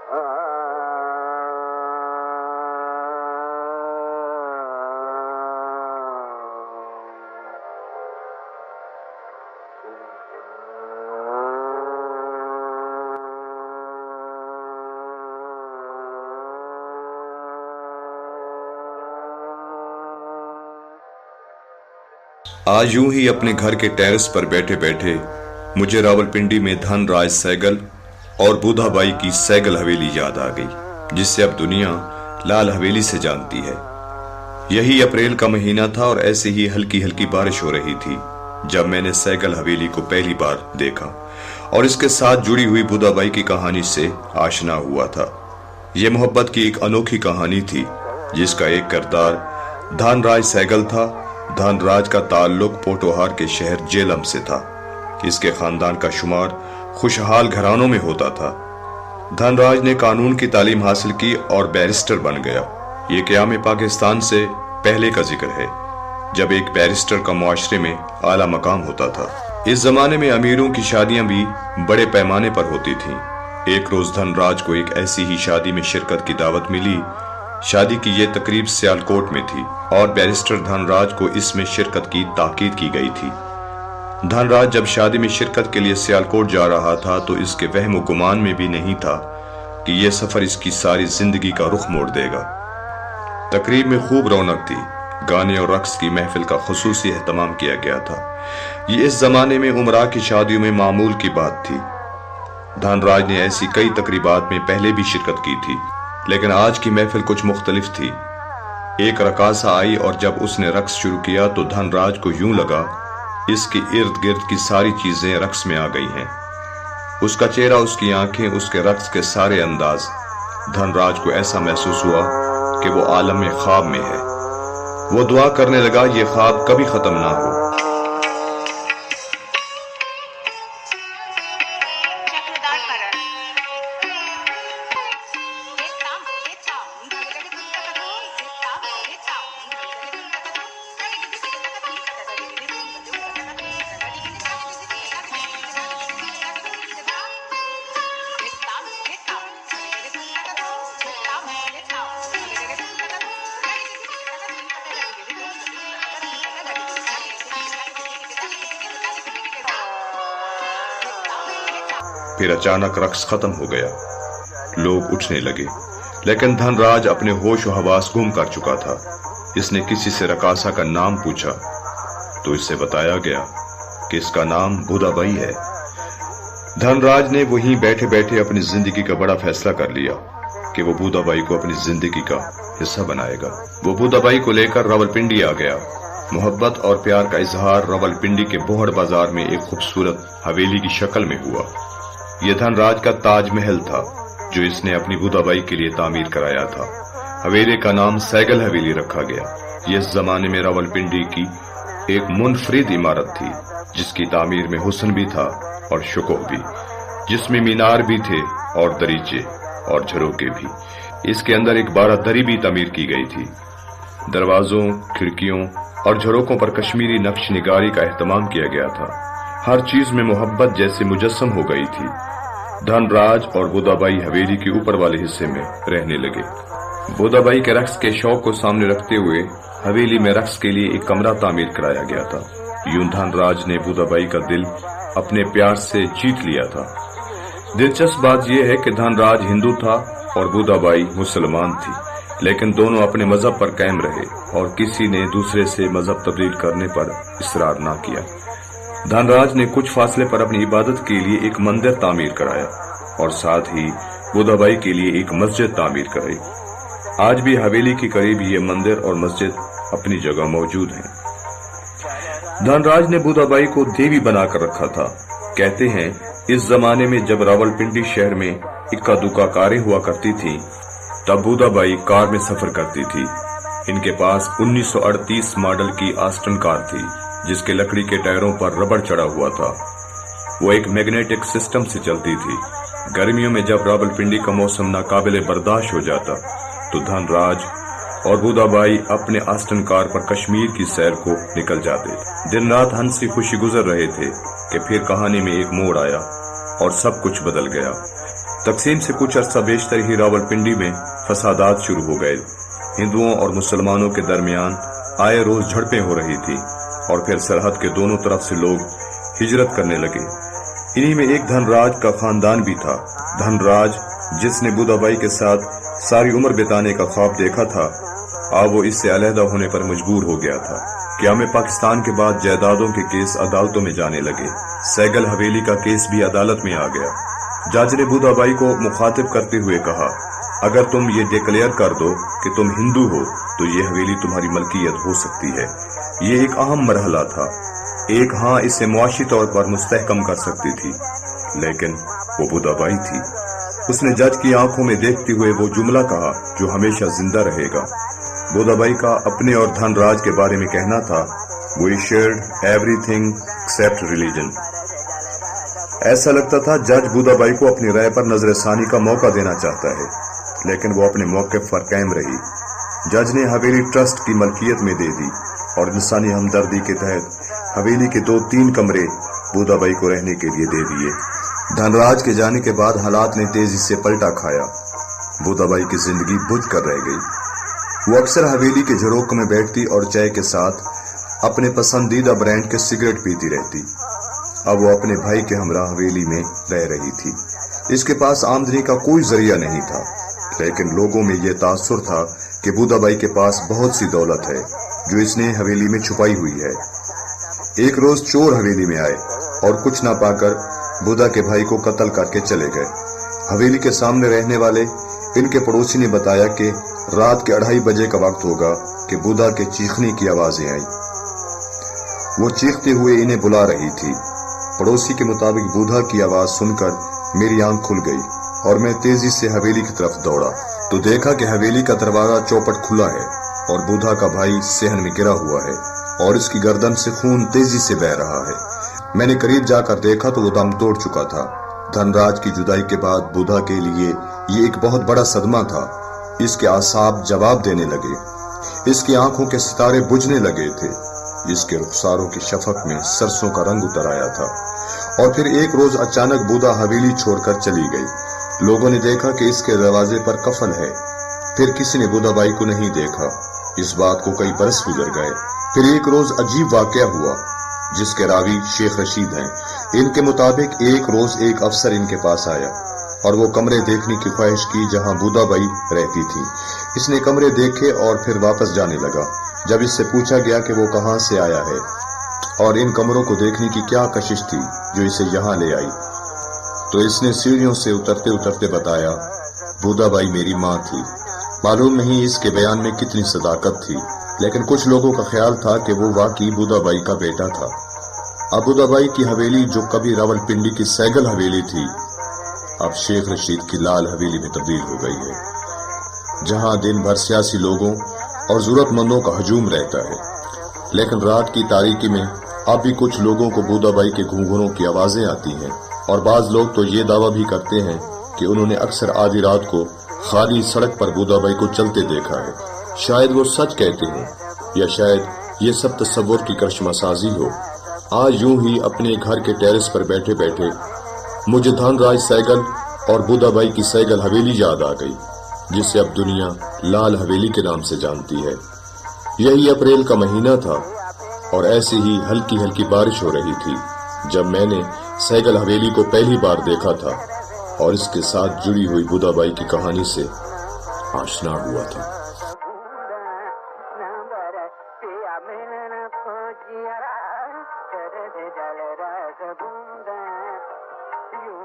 आज यूं ही अपने घर के टेरेस पर बैठे बैठे मुझे रावलपिंडी में धनराज सहगल और बुधाबाई की सहगल हवेली याद आ गई, जिससे अब दुनिया लाल हवेली से जानती है। यही अप्रैल का महीना था और ऐसे ही हल्की हल्की बारिश हो रही थी जब मैंने सहगल हवेली को पहली बार देखा और इसके साथ जुड़ी हुई बुधाबाई की कहानी से आशना हुआ था। यह मोहब्बत की एक अनोखी कहानी थी जिसका एक किरदार धनराज सहगल था। धनराज का ताल्लुक पोटोहार के शहर जेलम से था। इसके खानदान का शुमार खुशहाल घरानों में होता था। धनराज ने कानून की तालीम हासिल की और बैरिस्टर बन गया। ये क़याम पाकिस्तान से पहले का जिक्र है जब एक बैरिस्टर का मुआशरे में आला मकाम होता था। इस जमाने में अमीरों की शादियां भी बड़े पैमाने पर होती थीं। एक रोज धनराज को एक ऐसी ही शादी में शिरकत की दावत मिली। शादी की यह तकरीब सियालकोट में थी और बैरिस्टर धनराज को इसमें शिरकत की ताकीद की गई थी। धनराज जब शादी में शिरकत के लिए सियालकोट जा रहा था तो इसके वहम व गुमान में भी नहीं था कि यह सफर इसकी सारी जिंदगी का रुख मोड़ देगा। तकरीब में खूब रौनक थी। गाने और रक्स की महफिल का खुसूसी एहतमाम किया गया था। ये इस जमाने में उमरा की शादियों में मामूल की बात थी। धनराज ने ऐसी कई तकरीबात में पहले भी शिरकत की थी, लेकिन आज की महफिल कुछ मुख्तलिफ थी। एक रकासा आई और जब उसने रक्स शुरू किया तो धनराज को यूं लगा इसके इर्द गिर्द की सारी चीजें रक्स में आ गई हैं। उसका चेहरा, उसकी आंखें, उसके रक्स के सारे अंदाज, धनराज को ऐसा महसूस हुआ कि वो आलम में ख्वाब में है। वो दुआ करने लगा ये ख्वाब कभी खत्म ना हो। फिर अचानक रक्स खत्म हो गया। लोग उठने लगे, लेकिन धनराज अपने होश व हवास गुम कर चुका था। इसने किसी से रकासा का नाम पूछा तो इससे बताया गया कि इसका नाम बुधाबाई है। धनराज ने वहीं बैठे बैठे अपनी जिंदगी का बड़ा फैसला कर लिया कि वो बुधाबाई को अपनी जिंदगी का हिस्सा बनाएगा। वो बुधाबाई को लेकर रावलपिंडी आ गया। मोहब्बत और प्यार का इजहार रावलपिंडी के बोहड़ बाजार में एक खूबसूरत हवेली की शक्ल में हुआ। यह धनराज का ताजमहल था जो इसने अपनी बुधाबाई के लिए तामीर कराया था। हवेली का नाम सहगल हवेली रखा गया। यह इस जमाने में रावलपिंडी की एक मुनफरिद इमारत थी जिसकी तामीर में हुस्न भी था और शुकूह भी, जिसमें मीनार भी थे और दरीचे और झरोके भी। इसके अंदर एक बारादरी भी तामीर की गई थी। दरवाजों, खिड़कियों और झरोकों पर कश्मीरी नक्श निगारी का एहतमाम किया गया था। हर चीज में मोहब्बत जैसे मुजस्सम हो गई थी। धनराज और बुधाबाई हवेली के ऊपर वाले हिस्से में रहने लगे। बुधाबाई के रक्स के शौक को सामने रखते हुए हवेली में रक्स के लिए एक कमरा तामीर कराया गया था। यूं धनराज ने बुधाबाई का दिल अपने प्यार से जीत लिया था। दिलचस्प बात यह है कि धनराज हिंदू था और बुधाबाई मुसलमान थी, लेकिन दोनों अपने मजहब पर कायम रहे और किसी ने दूसरे से मजहब तब्दील करने पर इसरार न किया। धनराज ने कुछ फासले पर अपनी इबादत के लिए एक मंदिर तामीर कराया और साथ ही बुधाबाई के लिए एक मस्जिद तामीर कराई। आज भी हवेली के करीब ये मंदिर और मस्जिद अपनी जगह मौजूद हैं। धनराज ने बुधाबाई को देवी बनाकर रखा था। कहते हैं इस जमाने में जब रावलपिंडी शहर में इक्का दुक्का कारें हुआ करती थी तब बुधाबाई कार में सफर करती थी। इनके पास 1938 मॉडल की आस्टन कार थी जिसके लकड़ी के टायरों पर रबड़ चढ़ा हुआ था। वो एक मैग्नेटिक सिस्टम से चलती थी। गर्मियों में जब रावलपिंडी का मौसम नाकाबिले बर्दाश्त हो जाता तो धनराज और बुधाबाई अपने आस्टन कार पर कश्मीर की सैर को निकल जाते। दिन रात हंसी खुशी गुजर रहे थे कि फिर कहानी में एक मोड़ आया और सब कुछ बदल गया। तकसीम से कुछ अरसा बेशतर ही रावलपिंडी में फसादात शुरू हो गए। हिंदुओं और मुसलमानों के दरमियान आए रोज झड़पें हो रही थी और फिर सरहद के दोनों तरफ से लोग हिजरत करने लगे। इन्हीं में एक धनराज का खानदान भी था। धनराज जिसने बुदाबाई के साथ सारी उम्र बिताने का ख्वाब देखा था, अब वो इससे अलहदा होने पर मजबूर हो गया था। क्या में पाकिस्तान के बाद जायदादों के केस अदालतों में जाने लगे। सैगल हवेली का केस भी अदालत में आ गया। जज ने बुदाबाई को मुखातिब करते हुए कहा, अगर तुम ये डिक्लेयर कर दो कि तुम हिंदू हो तो ये हवेली तुम्हारी मलकियत हो सकती है। ये एक अहम मरहला था। एक हाँ इसे मुआशी तौर पर मुस्तहकम कर सकती थी, लेकिन वो बुदाबाई थी। उसने जज की आंखों में देखते हुए वो जुमला कहा जो हमेशा जिंदा रहेगा। बुदाबाई का अपने और धनराज के बारे में कहना था, we shared everything except religion. ऐसा लगता था जज बुदाबाई को अपनी राय पर नजरसानी का मौका देना चाहता है, लेकिन वो अपने मौक़िफ़ पर कायम रही। जज ने हवेली ट्रस्ट की मलकियत में दे दी और इंसानी हमदर्दी के तहत हवेली के 2-3 कमरे बुदाबाई को रहने के लिए दे दिए। धनराज के जाने के बाद हालात ने तेजी से पलटा खाया। बुदाबाई की जिंदगी बुझ कर रह गई। वो अक्सर हवेली के झरोखे में बैठती और चाय के साथ अपने पसंदीदा ब्रांड के सिगरेट पीती रहती। अब वो अपने भाई के हमरा हवेली में रह रही थी। इसके पास आमदनी का कोई जरिया नहीं था, लेकिन लोगों में यह तासुर था कि बुदाबाई के पास बहुत सी दौलत है जो इसने हवेली में छुपाई हुई है। एक रोज चोर हवेली में आए और कुछ ना पाकर बुदा के भाई को कत्ल करके चले गए। हवेली के सामने रहने वाले इनके पड़ोसी ने बताया कि रात के 2:30 बजे का वक्त होगा कि बुदा के चीखने की आवाजें आई। वो चीखते हुए इन्हें बुला रही थी। पड़ोसी के मुताबिक बुदा की आवाज सुनकर मेरी आंख खुल गई और मैं तेजी से हवेली की तरफ दौड़ा तो देखा कि हवेली का दरवाजा चौपट खुला है और बुदा का भाई सेहन में गिरा हुआ है और इसकी गर्दन से खून तेजी से बह रहा है। मैंने करीब जाकर देखा तो वो दम तोड़ चुका था। धनराज की जुदाई के बाद बुदा के लिए ये एक बहुत बड़ा सदमा था। इसके आसाब जवाब देने लगे। इसकी आंखों के सितारे बुझने लगे थे। इसके रुखसारों की शफक में सरसों का रंग उतर आया था। और फिर एक रोज अचानक बुदा हवेली छोड़कर चली गई। लोगों ने देखा कि इसके दरवाजे पर कफन है। फिर किसी ने बुदाबाई को नहीं देखा। इस बात को कई बरस गुजर गए। फिर एक रोज अजीब वाकया हुआ जिसके रावी शेख रशीद हैं। इनके मुताबिक एक रोज एक अफसर इनके पास आया और वो कमरे देखने की ख्वाहिश की जहां बुदाबाई रहती थी। इसने कमरे देखे और फिर वापस जाने लगा। जब इससे पूछा गया कि वो कहां से आया है और इन कमरों को देखने की क्या कशिश थी जो इसे यहां ले आई, तो इसने सीढ़ियों से उतरते उतरते बताया, बुदाबाई मेरी माँ थी। मालूम नहीं इसके बयान में कितनी सदाकत थी, लेकिन कुछ लोगों का ख्याल था कि वो वाकई बुदाबाई का बेटा था। अब बुदाबाई की हवेली जो कभी रावलपिंडी की सैगल हवेली थी, अब शेख रशीद की लाल हवेली में तब्दील हो गई है, जहां दिन भर सियासी लोगों और जरूरतमंदों का हजूम रहता है। लेकिन रात की तारीकी में अब भी कुछ लोगों को बुदाबाई के घूंघरों की आवाजें आती हैं और बाज लोग तो ये दावा भी करते हैं कि उन्होंने अक्सर आधी रात को खाली सड़क पर बुदाबाई को चलते देखा है। शायद वो सच कहते हो या शायद ये सब तस्वुर की करिश्मासाजी हो। आज यूं ही अपने घर के टेरेस पर बैठे बैठे मुझे धनराज सैगल और बुदाबाई की सैगल हवेली याद आ गई, जिसे अब दुनिया लाल हवेली के नाम से जानती है। यही अप्रैल का महीना था और ऐसी ही हल्की हल्की बारिश हो रही थी जब मैंने सैगल हवेली को पहली बार देखा था और इसके साथ जुड़ी हुई बुदाबाई की कहानी से आशना हुआ था। You